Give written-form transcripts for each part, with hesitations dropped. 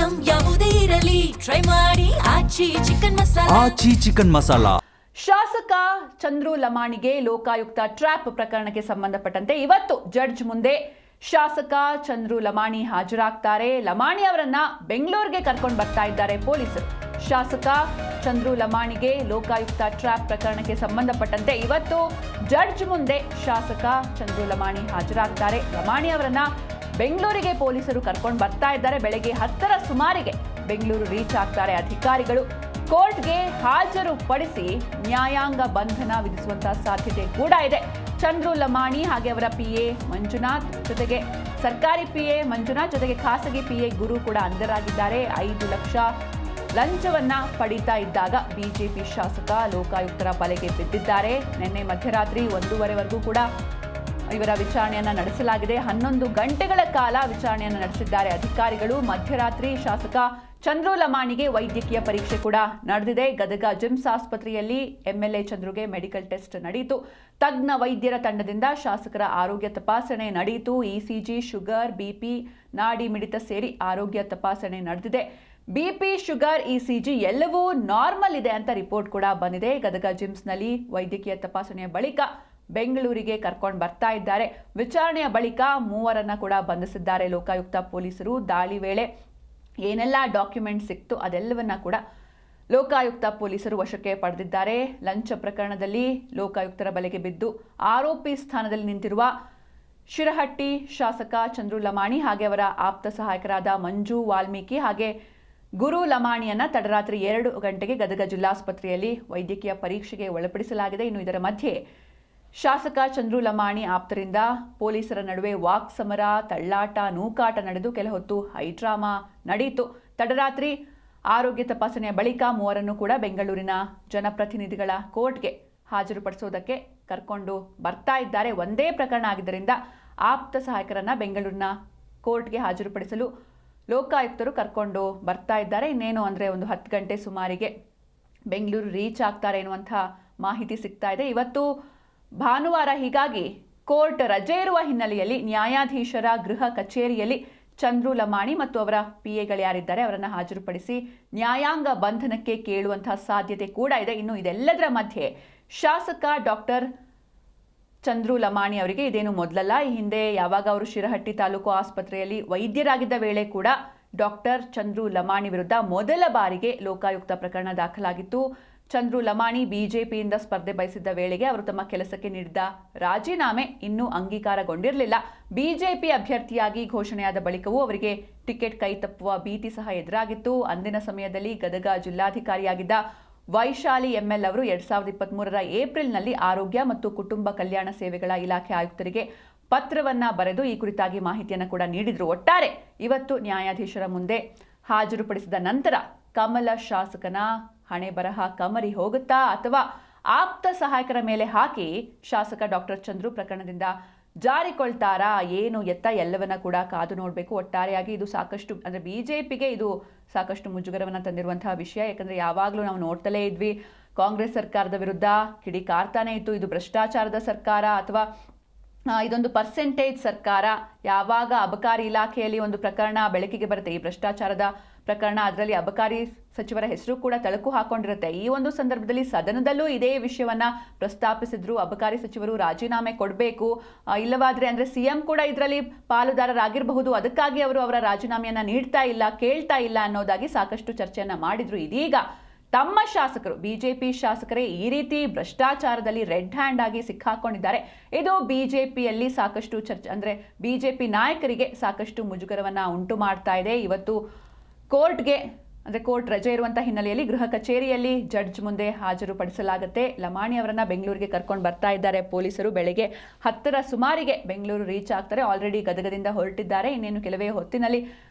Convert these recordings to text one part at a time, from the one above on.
Item ಯಾವುದೇ ಇರಲಿ try ಮಾಡಿ ಆಚಿ ಚಿಕನ್ ಮಸಾಲಾ. ಶಾಸಕ ಚಂದ್ರು ಲಮಾಣಿಗೆ ಲೋಕಾಯುಕ್ತ ಟ್ರ್ಯಾಪ್ ಪ್ರಕರಣಕ್ಕೆ ಸಂಬಂಧಪಟ್ಟಂತೆ ಇವತ್ತು ಜಡ್ಜ್ ಮುಂದೆ ಶಾಸಕ ಚಂದ್ರು ಲಮಾಣಿ ಹಾಜರಾಗ್ತಾರೆ. ಲಮಾಣಿ ಅವರನ್ನ ಬೆಂಗಳೂರಿಗೆ ಕರ್ಕೊಂಡು ಬರ್ತಾ ಇದ್ದಾರೆ ಪೊಲೀಸರು. ಶಾಸಕ ಚಂದ್ರು ಲಮಾಣಿಗೆ ಲೋಕಾಯುಕ್ತ ಟ್ರ್ಯಾಪ್ ಪ್ರಕರಣಕ್ಕೆ ಸಂಬಂಧಪಟ್ಟಂತೆ ಇವತ್ತು ಜಡ್ಜ್ ಮುಂದೆ ಶಾಸಕ ಚಂದ್ರು ಲಮಾಣಿ ಹಾಜರಾಗ್ತಾರೆ. ಲಮಾಣಿ ಅವರನ್ನ ಬೆಂಗಳೂರಿಗೆ ಪೊಲೀಸರು ಕರ್ಕೊಂಡು ಬರ್ತಾ ಇದ್ದಾರೆ. ಬೆಳಗ್ಗೆ 10ರ ಸುಮಾರಿಗೆ ಬೆಂಗಳೂರು ರೀಚ್ ಆಗ್ತಾರೆ ಅಧಿಕಾರಿಗಳು. ಕೋರ್ಟ್ಗೆ ಹಾಜರು ಪಡಿಸಿ ನ್ಯಾಯಾಂಗ ಬಂಧನ ವಿಧಿಸುವಂತಹ ಸಾಧ್ಯತೆ ಕೂಡ ಇದೆ. ಚಂದ್ರು ಲಮಾಣಿ ಹಾಗೆ ಅವರ PA ಮಂಜುನಾಥ್ ಜೊತೆಗೆ ಸರ್ಕಾರಿ PA ಮಂಜುನಾಥ್ ಜೊತೆಗೆ ಖಾಸಗಿ PA ಗುರು ಕೂಡ ಅಂಧರಾಗಿದ್ದಾರೆ. 5 ಲಕ್ಷ ಲಂಚವನ್ನ ಪಡೀತಾ ಇದ್ದಾಗ ಬಿಜೆಪಿ ಶಾಸಕ ಲೋಕಾಯುಕ್ತರ ಬಲೆಗೆ ಬಿದ್ದಿದ್ದಾರೆ. ನಿನ್ನೆ ಮಧ್ಯರಾತ್ರಿ 1:30ವರೆಗೂ ಕೂಡ ಇವರ ವಿಚಾರಣೆಯನ್ನ ನಡೆಸಲಾಗಿದೆ. 11 ಗಂಟೆಗಳ ಕಾಲ ವಿಚಾರಣೆಯನ್ನು ನಡೆಸಿದ್ದಾರೆ ಅಧಿಕಾರಿಗಳು. ಮಧ್ಯರಾತ್ರಿ ಶಾಸಕ ಚಂದ್ರು ಲಮಾಣಿಗೆ ವೈದ್ಯಕೀಯ ಪರೀಕ್ಷೆ ಕೂಡ ನಡೆದಿದೆ. ಗದಗ ಜಿಮ್ಸ್ ಆಸ್ಪತ್ರೆಯಲ್ಲಿ MLA ಚಂದ್ರುಗೆ ಮೆಡಿಕಲ್ ಟೆಸ್ಟ್ ನಡೆಯಿತು. ತಜ್ಞ ವೈದ್ಯರ ತಂಡದಿಂದ ಶಾಸಕರ ಆರೋಗ್ಯ ತಪಾಸಣೆ ನಡೆಯಿತು. ECG, ಶುಗರ್, BP, ನಾಡಿ ಮಿಡಿತ ಸೇರಿ ಆರೋಗ್ಯ ತಪಾಸಣೆ ನಡೆದಿದೆ. BP, ಶುಗರ್, ECG ಎಲ್ಲವೂ ನಾರ್ಮಲ್ ಇದೆ ಅಂತ ರಿಪೋರ್ಟ್ ಕೂಡ ಬಂದಿದೆ. ಗದಗ ಜಿಮ್ಸ್ನಲ್ಲಿ ವೈದ್ಯಕೀಯ ತಪಾಸಣೆಯ ಬಳಿಕ ಬೆಂಗಳೂರಿಗೆ ಕರ್ಕೊಂಡು ಬರ್ತಾ ಇದ್ದಾರೆ. ವಿಚಾರಣೆಯ ಬಳಿಕ 3ರನ್ನ ಕೂಡ ಬಂಧಿಸಿದ್ದಾರೆ ಲೋಕಾಯುಕ್ತ ಪೊಲೀಸರು. ದಾಳಿ ವೇಳೆ ಏನೆಲ್ಲ ಡಾಕ್ಯುಮೆಂಟ್ ಸಿಕ್ತು ಅದೆಲ್ಲವನ್ನ ಕೂಡ ಲೋಕಾಯುಕ್ತ ಪೊಲೀಸರು ವಶಕ್ಕೆ ಪಡೆದಿದ್ದಾರೆ. ಲಂಚ ಪ್ರಕರಣದಲ್ಲಿ ಲೋಕಾಯುಕ್ತರ ಬಲೆಗೆ ಬಿದ್ದು ಆರೋಪಿ ಸ್ಥಾನದಲ್ಲಿ ನಿಂತಿರುವ ಶಿರಹಟ್ಟಿ ಶಾಸಕ ಚಂದ್ರು ಲಮಾಣಿ ಹಾಗೆ ಅವರ ಆಪ್ತ ಸಹಾಯಕರಾದ ಮಂಜು ವಾಲ್ಮೀಕಿ ಹಾಗೆ ಗುರು ಲಮಾಣಿಯನ್ನ ತಡರಾತ್ರಿ 2 ಗಂಟೆಗೆ ಗದಗ ಜಿಲ್ಲಾಸ್ಪತ್ರೆಯಲ್ಲಿ ವೈದ್ಯಕೀಯ ಪರೀಕ್ಷೆಗೆ ಒಳಪಡಿಸಲಾಗಿದೆ. ಇನ್ನು ಇದರ ಮಧ್ಯೆ ಶಾಸಕ ಚಂದ್ರು ಲಮಾಣಿ ಆಪ್ತರಿಂದ ಪೊಲೀಸರ ನಡುವೆ ವಾಕ್ ಸಮರ, ತಳ್ಳಾಟ, ನೂಕಾಟ ನಡೆದು ಕೆಲ ಹೊತ್ತು ಹೈಡ್ರಾಮಾ ನಡೆಯಿತು. ತಡರಾತ್ರಿ ಆರೋಗ್ಯ ತಪಾಸಣೆಯ ಬಳಿಕ 3ರನ್ನು ಕೂಡ ಬೆಂಗಳೂರಿನ ಜನಪ್ರತಿನಿಧಿಗಳ ಕೋರ್ಟ್ಗೆ ಹಾಜರುಪಡಿಸೋದಕ್ಕೆ ಕರ್ಕೊಂಡು ಬರ್ತಾ ಇದ್ದಾರೆ. ಒಂದೇ ಪ್ರಕರಣ ಆಗಿದ್ದರಿಂದ ಆಪ್ತ ಸಹಾಯಕರನ್ನ ಬೆಂಗಳೂರಿನ ಕೋರ್ಟ್ಗೆ ಹಾಜರುಪಡಿಸಲು ಲೋಕಾಯುಕ್ತರು ಕರ್ಕೊಂಡು ಬರ್ತಾ ಇದ್ದಾರೆ. ಇನ್ನೇನು ಅಂದರೆ ಒಂದು 10 ಗಂಟೆ ಸುಮಾರಿಗೆ ಬೆಂಗಳೂರು ರೀಚ್ ಆಗ್ತಾರೆ ಎನ್ನುವಂಥ ಮಾಹಿತಿ ಸಿಗ್ತಾ ಇದೆ. ಇವತ್ತು ಭಾನುವಾರ, ಹೀಗಾಗಿ ಕೋರ್ಟ್ ರಜೆ ಇರುವ ಹಿನ್ನೆಲೆಯಲ್ಲಿ ನ್ಯಾಯಾಧೀಶರ ಗೃಹ ಕಚೇರಿಯಲ್ಲಿ ಚಂದ್ರು ಲಮಾಣಿ ಮತ್ತು ಅವರ PAಗಳು ಯಾರಿದ್ದಾರೆ ಅವರನ್ನು ಹಾಜರುಪಡಿಸಿ ನ್ಯಾಯಾಂಗ ಬಂಧನಕ್ಕೆ ಕೇಳುವಂತಹ ಸಾಧ್ಯತೆ ಕೂಡ ಇದೆ. ಇನ್ನು ಇದೆಲ್ಲದರ ಮಧ್ಯೆ ಶಾಸಕ ಡಾಕ್ಟರ್ ಚಂದ್ರು ಲಮಾಣಿ ಅವರಿಗೆ ಇದೇನು ಮೊದಲಲ್ಲ. ಈ ಹಿಂದೆ ಯಾವಾಗ ಅವರು ಶಿರಹಟ್ಟಿ ತಾಲೂಕು ಆಸ್ಪತ್ರೆಯಲ್ಲಿ ವೈದ್ಯರಾಗಿದ್ದ ವೇಳೆ ಕೂಡ ಡಾಕ್ಟರ್ ಚಂದ್ರು ಲಮಾಣಿ ವಿರುದ್ಧ ಮೊದಲ ಬಾರಿಗೆ ಲೋಕಾಯುಕ್ತ ಪ್ರಕರಣ ದಾಖಲಾಗಿತ್ತು. ಚಂದ್ರು ಲಮಾಣಿ ಬಿಜೆಪಿಯಿಂದ ಸ್ಪರ್ಧೆ ಬಯಸಿದ್ದ ವೇಳೆಗೆ ಅವರು ತಮ್ಮ ಕೆಲಸಕ್ಕೆ ನೀಡಿದ್ದ ರಾಜೀನಾಮೆ ಇನ್ನೂ ಅಂಗೀಕಾರಗೊಂಡಿರಲಿಲ್ಲ. ಬಿಜೆಪಿ ಅಭ್ಯರ್ಥಿಯಾಗಿ ಘೋಷಣೆಯಾದ ಬಳಿಕವೂ ಅವರಿಗೆ ಟಿಕೆಟ್ ಕೈ ತಪ್ಪುವ ಭೀತಿ ಸಹ ಎದುರಾಗಿತ್ತು. ಅಂದಿನ ಸಮಯದಲ್ಲಿ ಗದಗ ಜಿಲ್ಲಾಧಿಕಾರಿಯಾಗಿದ್ದ ವೈಶಾಲಿ ML ಅವರು 2023ರ ಏಪ್ರಿಲ್ನಲ್ಲಿ ಆರೋಗ್ಯ ಮತ್ತು ಕುಟುಂಬ ಕಲ್ಯಾಣ ಸೇವೆಗಳ ಇಲಾಖೆ ಆಯುಕ್ತರಿಗೆ ಪತ್ರವನ್ನ ಬರೆದು ಈ ಕುರಿತಾಗಿ ಮಾಹಿತಿಯನ್ನು ಕೂಡ ನೀಡಿದ್ರು. ಒಟ್ಟಾರೆ ಇವತ್ತು ನ್ಯಾಯಾಧೀಶರ ಮುಂದೆ ಹಾಜರುಪಡಿಸಿದ ನಂತರ ಕಮಲ ಶಾಸಕನ ಹಣೆ ಬರಹ ಕಮರಿ ಹೋಗುತ್ತಾ ಅಥವಾ ಆಪ್ತ ಸಹಾಯಕರ ಮೇಲೆ ಹಾಕಿ ಶಾಸಕ ಡಾಕ್ಟರ್ ಚಂದ್ರು ಪ್ರಕರಣದಿಂದ ಜಾರಿಕೊಳ್ತಾರಾ ಏನು ಎತ್ತ ಎಲ್ಲವನ್ನ ಕೂಡ ಕಾದು ನೋಡಬೇಕು. ಒಟ್ಟಾರೆಯಾಗಿ ಇದು ಸಾಕಷ್ಟು ಅಂದರೆ ಬಿಜೆಪಿಗೆ ಇದು ಸಾಕಷ್ಟು ಮುಜುಗರವನ್ನು ತಂದಿರುವಂತಹ ವಿಷಯ. ಯಾಕಂದರೆ ಯಾವಾಗಲೂ ನಾವು ನೋಡ್ತಲೇ ಇದ್ವಿ ಕಾಂಗ್ರೆಸ್ ಸರ್ಕಾರದ ವಿರುದ್ಧ ಕಿಡಿಕಾರ್ತಾನೆ ಇತ್ತು. ಇದು ಭ್ರಷ್ಟಾಚಾರದ ಸರ್ಕಾರ ಅಥವಾ ಇದೊಂದು ಪರ್ಸೆಂಟೇಜ್ ಸರ್ಕಾರ. ಯಾವಾಗ ಅಬಕಾರಿ ಇಲಾಖೆಯಲ್ಲಿ ಒಂದು ಪ್ರಕರಣ ಬೆಳಕಿಗೆ ಬರುತ್ತೆ, ಈ ಭ್ರಷ್ಟಾಚಾರದ ಪ್ರಕರಣ, ಅದರಲ್ಲಿ ಅಬಕಾರಿ ಸಚಿವರ ಹೆಸರು ಕೂಡ ತಳಕು ಹಾಕೊಂಡಿರುತ್ತೆ. ಈ ಒಂದು ಸಂದರ್ಭದಲ್ಲಿ ಸದನದಲ್ಲೂ ಇದೇ ವಿಷಯವನ್ನ ಪ್ರಸ್ತಾಪಿಸಿದ್ರು. ಅಬಕಾರಿ ಸಚಿವರು ರಾಜೀನಾಮೆ ಕೊಡಬೇಕು, ಇಲ್ಲವಾದ್ರೆ ಅಂದ್ರೆ CM ಕೂಡ ಇದರಲ್ಲಿ ಪಾಲುದಾರರಾಗಿರಬಹುದು, ಅದಕ್ಕಾಗಿ ಅವರು ಅವರ ರಾಜೀನಾಮೆಯನ್ನ ನೀಡ್ತಾ ಇಲ್ಲ, ಕೇಳ್ತಾ ಇಲ್ಲ ಅನ್ನೋದಾಗಿ ಸಾಕಷ್ಟು ಚರ್ಚೆಯನ್ನ ಮಾಡಿದ್ರು. ಇದೀಗ ತಮ್ಮ ಶಾಸಕರು ಬಿಜೆಪಿ ಶಾಸಕರೇ ಈ ರೀತಿ ಭ್ರಷ್ಟಾಚಾರದಲ್ಲಿ ರೆಡ್ ಹ್ಯಾಂಡ್ ಆಗಿ ಸಿಕ್ಕಾಕೊಂಡಿದ್ದಾರೆ. ಇದು ಬಿಜೆಪಿಯಲ್ಲಿ ಸಾಕಷ್ಟು ಚರ್ಚೆ ಅಂದ್ರೆ ಬಿಜೆಪಿ ನಾಯಕರಿಗೆ ಸಾಕಷ್ಟು ಮುಜುಗರವನ್ನ ಉಂಟು ಮಾಡ್ತಾ ಇದೆ. ಇವತ್ತು ಕೋರ್ಟ್ಗೆ ಅಂದ್ರೆ ಕೋರ್ಟ್ ರಜೆ ಇರುವಂತಹ ಹಿನ್ನೆಲೆಯಲ್ಲಿ ಗೃಹ ಕಚೇರಿಯಲ್ಲಿ ಜಡ್ಜ್ ಮುಂದೆ ಹಾಜರುಪಡಿಸಲಾಗುತ್ತೆ. ಲಮಾಣಿ ಅವರನ್ನ ಬೆಂಗಳೂರಿಗೆ ಕರ್ಕೊಂಡು ಬರ್ತಾ ಇದ್ದಾರೆ ಪೊಲೀಸರು. ಬೆಳಗ್ಗೆ 10ರ ಸುಮಾರಿಗೆ ಬೆಂಗಳೂರು ರೀಚ್ ಆಗ್ತಾರೆ. ಆಲ್ರೆಡಿ ಗದಗದಿಂದ ಹೊರಟಿದ್ದಾರೆ. ಇನ್ನೇನು ಕೆಲವೇ ಹೊತ್ತಿನಲ್ಲಿ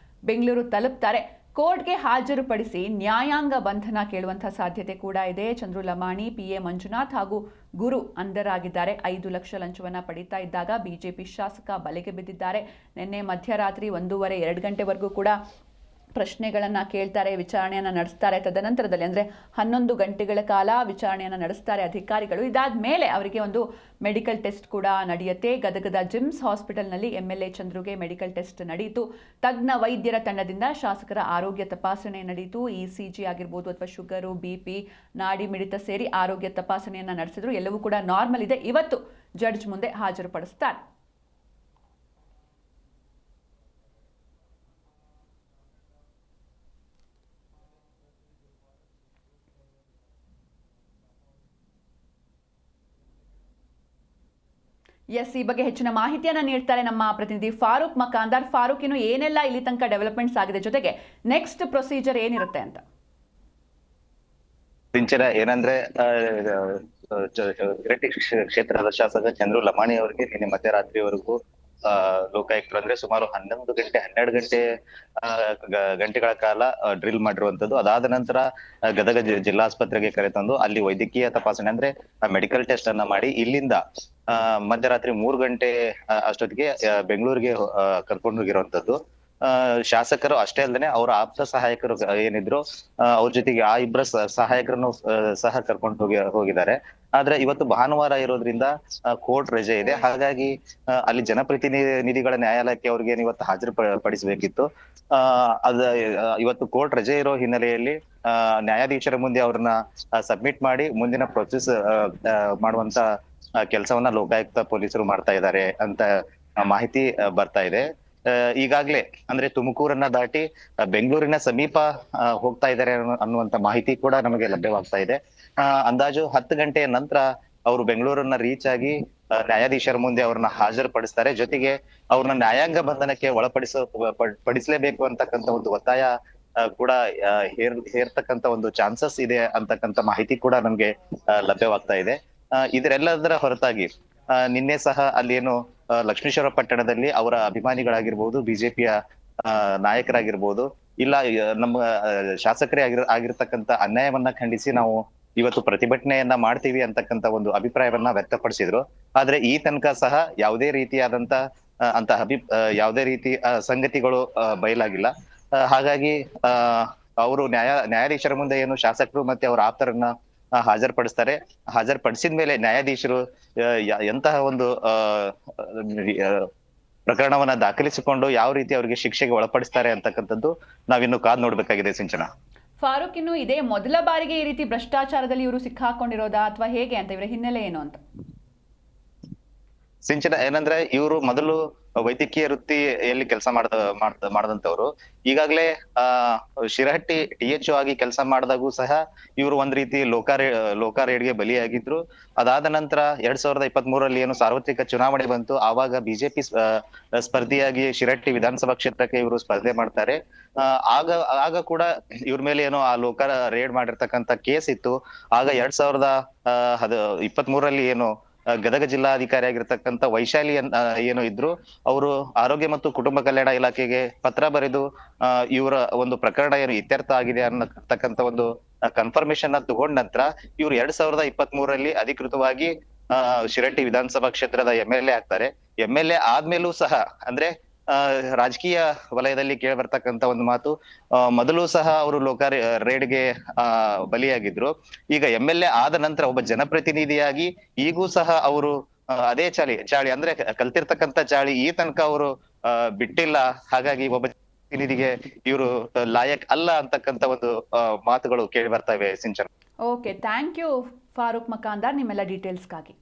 ಬೆಂಗಳೂರು ತಲುಪ್ತಾರೆ. ಕೋರ್ಟ್ಗೆ ಹಾಜರುಪಡಿಸಿ ನ್ಯಾಯಾಂಗ ಬಂಧನ ಕೇಳುವಂತಹ ಸಾಧ್ಯತೆ ಕೂಡ ಇದೆ. ಚಂದ್ರು ಲಮಾಣಿ, PA ಮಂಜುನಾಥ್ ಹಾಗೂ ಗುರು ಅಂಧರಾಗಿದ್ದಾರೆ. 5 ಲಕ್ಷ ಲಂಚವನ್ನ ಪಡೀತಾ ಇದ್ದಾಗ ಬಿಜೆಪಿ ಶಾಸಕ ಬಲೆಗೆ ಬಿದ್ದಿದ್ದಾರೆ. ನಿನ್ನೆ ಮಧ್ಯರಾತ್ರಿ 1:30, 2 ಗಂಟೆವರೆಗೂ ಕೂಡ ಪ್ರಶ್ನೆಗಳನ್ನ ಕೇಳ್ತಾರೆ, ವಿಚಾರಣೆಯನ್ನ ನಡೆಸ್ತಾರೆ. ತದನಂತರದಲ್ಲಿ ಅಂದ್ರೆ 11 ಗಂಟೆಗಳ ಕಾಲ ವಿಚಾರಣೆಯನ್ನ ನಡೆಸ್ತಾರೆ ಅಧಿಕಾರಿಗಳು. ಇದಾದ ಮೇಲೆ ಅವರಿಗೆ ಒಂದು ಮೆಡಿಕಲ್ ಟೆಸ್ಟ್ ಕೂಡ ನಡೆಯುತ್ತೆ. ಗದಗದ ಜಿಮ್ಸ್ ಹಾಸ್ಪಿಟಲ್ನಲ್ಲಿ MLA ಚಂದ್ರುಗೆ ಮೆಡಿಕಲ್ ಟೆಸ್ಟ್ ನಡೆಯಿತು. ತಜ್ಞ ವೈದ್ಯರ ತಂಡದಿಂದ ಶಾಸಕರ ಆರೋಗ್ಯ ತಪಾಸಣೆ ನಡೆಯಿತು. ECG ಆಗಿರ್ಬೋದು ಅಥವಾ ಶುಗರು, BP, ನಾಡಿ ಮಿಡಿತ ಸೇರಿ ಆರೋಗ್ಯ ತಪಾಸಣೆಯನ್ನ ನಡೆಸಿದ್ರು. ಎಲ್ಲವೂ ಕೂಡ ನಾರ್ಮಲ್ ಇದೆ. ಇವತ್ತು ಜಡ್ಜ್ ಮುಂದೆ ಹಾಜರುಪಡಿಸ್ತಾರೆ. ಎಸ್, ಈ ಬಗ್ಗೆ ಹೆಚ್ಚಿನ ಮಾಹಿತಿಯನ್ನ ನೀಡ್ತಾರೆ ನಮ್ಮ ಪ್ರತಿನಿಧಿ ಫಾರೂಕ್ ಮಕಾಂದಾರ್. ಫಾರೂಕ್, ಇನ್ನು ಏನೆಲ್ಲ ಇಲ್ಲಿ ತನಕ ಡೆವಲಪ್ಮೆಂಟ್ಸ್ ಆಗಿದೆ, ಜೊತೆಗೆ ನೆಕ್ಸ್ಟ್ ಪ್ರೊಸೀಜರ್ ಏನಿರುತ್ತೆ ಅಂತ? ಸಿಂಚನ ಏನಂದ್ರೆ ಗಿರಟ್ಟಿ ಕ್ಷೇತ್ರದ ಶಾಸಕ ಚಂದ್ರು ಲಮಾಣಿ ಅವರಿಗೆ ನಿನ್ನೆ ಮಧ್ಯರಾತ್ರಿವರೆಗೂ ಲೋಕಾಯುಕ್ತರು ಅಂದ್ರೆ ಸುಮಾರು 12 ಗಂಟೆಗಳ ಕಾಲ ಡ್ರಿಲ್ ಮಾಡಿರುವಂತದ್ದು. ಅದಾದ ನಂತರ ಗದಗ ಜಿಲ್ಲಾಸ್ಪತ್ರೆಗೆ ಕರೆತಂದು ಅಲ್ಲಿ ವೈದ್ಯಕೀಯ ತಪಾಸಣೆ ಅಂದ್ರೆ ಮೆಡಿಕಲ್ ಟೆಸ್ಟ್ ಅನ್ನ ಮಾಡಿ ಇಲ್ಲಿಂದ ಮಧ್ಯರಾತ್ರಿ 3 ಗಂಟೆ ಅಷ್ಟೊತ್ತಿಗೆ ಬೆಂಗಳೂರಿಗೆ ಕರ್ಕೊಂಡು ಹೋಗಿರುವಂತದ್ದು. ಶಾಸಕರು ಅಷ್ಟೇ ಅಲ್ಲದೆ ಅವರ ಆಪ್ತ ಸಹಾಯಕರು ಏನಿದ್ರು ಅವ್ರ ಜೊತೆಗೆ ಆ ಇಬ್ಬರ ಸಹಾಯಕರನ್ನು ಸಹ ಕರ್ಕೊಂಡು ಹೋಗಿದ್ದಾರೆ. ಆದ್ರೆ ಇವತ್ತು ಭಾನುವಾರ ಇರೋದ್ರಿಂದ ಕೋರ್ಟ್ ರಜೆ ಇದೆ. ಹಾಗಾಗಿ ಅಲ್ಲಿ ಜನಪ್ರತಿನಿಧಿಗಳ ನ್ಯಾಯಾಲಯಕ್ಕೆ ಅವ್ರಿಗೆ ಇವತ್ತು ಹಾಜರುಪಡಿಸಬೇಕಿತ್ತು. ಇವತ್ತು ಕೋರ್ಟ್ ರಜೆ ಇರೋ ಹಿನ್ನೆಲೆಯಲ್ಲಿ ನ್ಯಾಯಾಧೀಶರ ಮುಂದೆ ಅವ್ರನ್ನ ಸಬ್ಮಿಟ್ ಮಾಡಿ ಮುಂದಿನ ಪ್ರೊಸೆಸ್ ಮಾಡುವಂತ ಕೆಲಸವನ್ನ ಲೋಕಾಯುಕ್ತ ಪೊಲೀಸರು ಮಾಡ್ತಾ ಇದ್ದಾರೆ ಅಂತ ಮಾಹಿತಿ ಬರ್ತಾ ಇದೆ. ಈಗಾಗ್ಲೇ ಅಂದ್ರೆ ತುಮಕೂರನ್ನ ದಾಟಿ ಬೆಂಗಳೂರಿನ ಸಮೀಪ ಹೋಗ್ತಾ ಇದ್ದಾರೆ ಅನ್ನುವಂತ ಮಾಹಿತಿ ಕೂಡ ನಮಗೆ ಲಭ್ಯವಾಗ್ತಾ ಇದೆ. ಅಂದಾಜು 10 ಗಂಟೆಯ ನಂತರ ಅವರು ಬೆಂಗಳೂರನ್ನ ರೀಚ್ ಆಗಿ ನ್ಯಾಯಾಧೀಶರ ಮುಂದೆ ಅವ್ರನ್ನ ಹಾಜರುಪಡಿಸ್ತಾರೆ. ಜೊತೆಗೆ ಅವ್ರನ್ನ ನ್ಯಾಯಾಂಗ ಬಂಧನಕ್ಕೆ ಪಡಿಸಲೇಬೇಕು ಅಂತಕ್ಕಂಥ ಒಂದು ಒತ್ತಾಯ ಕೂಡ ಹೇರ್ತಕ್ಕಂತ ಒಂದು ಚಾನ್ಸಸ್ ಇದೆ ಅಂತಕ್ಕಂಥ ಮಾಹಿತಿ ಕೂಡ ನಮ್ಗೆ ಲಭ್ಯವಾಗ್ತಾ ಇದೆ. ಇದರೆಲ್ಲದರ ಹೊರತಾಗಿ ನಿನ್ನೆ ಸಹ ಅಲ್ಲಿ ಏನು ಲಕ್ಷ್ಮೀಶ್ವರ ಪಟ್ಟಣದಲ್ಲಿ ಅವರ ಅಭಿಮಾನಿಗಳಾಗಿರ್ಬೋದು, ಬಿಜೆಪಿಯ ನಾಯಕರಾಗಿರ್ಬೋದು, ಇಲ್ಲ ನಮ್ಮ ಶಾಸಕರೇ ಆಗಿರ್ತಕ್ಕಂಥ ಅನ್ಯಾಯವನ್ನ ಖಂಡಿಸಿ ನಾವು ಇವತ್ತು ಪ್ರತಿಭಟನೆಯನ್ನ ಮಾಡ್ತೀವಿ ಅಂತಕ್ಕಂಥ ಒಂದು ಅಭಿಪ್ರಾಯವನ್ನ ವ್ಯಕ್ತಪಡಿಸಿದ್ರು. ಆದ್ರೆ ಈ ತನಕ ಸಹ ಯಾವುದೇ ರೀತಿಯಾದಂತ ಯಾವುದೇ ರೀತಿ ಸಂಗತಿಗಳು ಬಯಲಾಗಿಲ್ಲ. ಹಾಗಾಗಿ ಅವರು ನ್ಯಾಯಾಧೀಶರ ಮುಂದೆ ಏನು ಶಾಸಕರು ಮತ್ತೆ ಅವರ ಆಪ್ತರನ್ನ ಹಾಜರುಪಡಿಸ್ತಾರೆ. ಹಾಜರುಪಡಿಸಿದ ಮೇಲೆ ನ್ಯಾಯಾಧೀಶರು ಎಂತಹ ಒಂದು ಪ್ರಕರಣವನ್ನ ದಾಖಲಿಸಿಕೊಂಡು ಯಾವ ರೀತಿ ಅವರಿಗೆ ಶಿಕ್ಷೆಗೆ ಒಳಪಡಿಸ್ತಾರೆ ಅಂತಕ್ಕಂಥದ್ದು ನಾವಿನ್ನು ಕಾದ್ ನೋಡ್ಬೇಕಾಗಿದೆ. ಸಿಂಚನಾ, ಫಾರೂಕ್, ಇನ್ನು ಇದೇ ಮೊದಲ ಬಾರಿಗೆ ಈ ರೀತಿ ಭ್ರಷ್ಟಾಚಾರದಲ್ಲಿ ಇವರು ಸಿಕ್ಕಾಕೊಂಡಿರೋದಾ ಅಥವಾ ಹೇಗೆ ಅಂತ, ಇವರ ಹಿನ್ನೆಲೆ ಏನು ಅಂತ? ಸಿಂಚನ ಏನಂದ್ರೆ ಇವರು ಮೊದಲು ವೈದ್ಯಕೀಯ ವೃತ್ತಿಯಲ್ಲಿ ಕೆಲಸ ಮಾಡದಂತವ್ರು. ಈಗಾಗ್ಲೇ ಶಿರಹಟ್ಟಿ THO ಆಗಿ ಕೆಲಸ ಮಾಡಿದಾಗೂ ಸಹ ಇವರು ಒಂದ್ ರೀತಿ ಲೋಕಾರೇಡ್ಗೆ ಬಲಿಯಾಗಿದ್ರು. ಅದಾದ ನಂತರ 2023ರಲ್ಲಿ ಏನು ಸಾರ್ವತ್ರಿಕ ಚುನಾವಣೆ ಬಂತು, ಆವಾಗ ಬಿಜೆಪಿ ಸ್ಪರ್ಧಿಯಾಗಿ ಶಿರಹಟ್ಟಿ ವಿಧಾನಸಭಾ ಕ್ಷೇತ್ರಕ್ಕೆ ಇವರು ಸ್ಪರ್ಧೆ ಮಾಡ್ತಾರೆ. ಆಗ ಕೂಡ ಇವ್ರ ಮೇಲೆ ಏನೋ ಆ ರೇಡ್ ಮಾಡಿರ್ತಕ್ಕಂಥ ಕೇಸ್ ಇತ್ತು. ಆಗ 2023ರಲ್ಲಿ ಏನು ಗದಗ ಜಿಲ್ಲಾಧಿಕಾರಿ ಆಗಿರ್ತಕ್ಕಂಥ ವೈಶಾಲಿ ಏನು ಇದ್ರು, ಅವರು ಆರೋಗ್ಯ ಮತ್ತು ಕುಟುಂಬ ಕಲ್ಯಾಣ ಇಲಾಖೆಗೆ ಪತ್ರ ಬರೆದು ಇವರ ಒಂದು ಪ್ರಕರಣ ಏನು ಇತ್ಯರ್ಥ ಆಗಿದೆ ಅನ್ನತಕ್ಕಂಥ ಒಂದು ಕನ್ಫರ್ಮೇಶನ್ ತಗೊಂಡ ನಂತರ ಇವ್ರು 2023ರಲ್ಲಿ ಅಧಿಕೃತವಾಗಿ ಶಿರಹಟ್ಟಿ ವಿಧಾನಸಭಾ ಕ್ಷೇತ್ರದ MLA ಆಗ್ತಾರೆ. MLA ಆದ್ಮೇಲೂ ಸಹ ಅಂದ್ರೆ ರಾಜಕೀಯ ವಲಯದಲ್ಲಿ ಕೇಳಿ ಬರ್ತಕ್ಕಂಥ ಒಂದು ಮಾತು, ಮೊದಲು ಸಹ ಅವರು ರೇಡ್ಗೆ ಬಲಿಯಾಗಿದ್ರು. ಈಗ MLA ಆದ ನಂತರ ಒಬ್ಬ ಜನಪ್ರತಿನಿಧಿಯಾಗಿ ಈಗೂ ಸಹ ಅವರು ಅದೇ ಚಾಳಿ ಅಂದ್ರೆ ಕಲ್ತಿರ್ತಕ್ಕಂಥ ಚಾಳಿ ಈ ತನಕ ಅವರು ಬಿಟ್ಟಿಲ್ಲ. ಹಾಗಾಗಿ ಒಬ್ಬ ಜನಪ್ರತಿನಿಧಿಗೆ ಇವರು ಲಾಯಕ್ ಅಲ್ಲ ಅಂತಕ್ಕಂಥ ಒಂದು ಮಾತುಗಳು ಕೇಳಿ ಬರ್ತಾ ಇವೆ. Sinchana, okay, thank you Farooq Makandar ನಿಮ್ಮೆಲ್ಲ ಡೀಟೇಲ್ಸ್ಗಾಗಿ.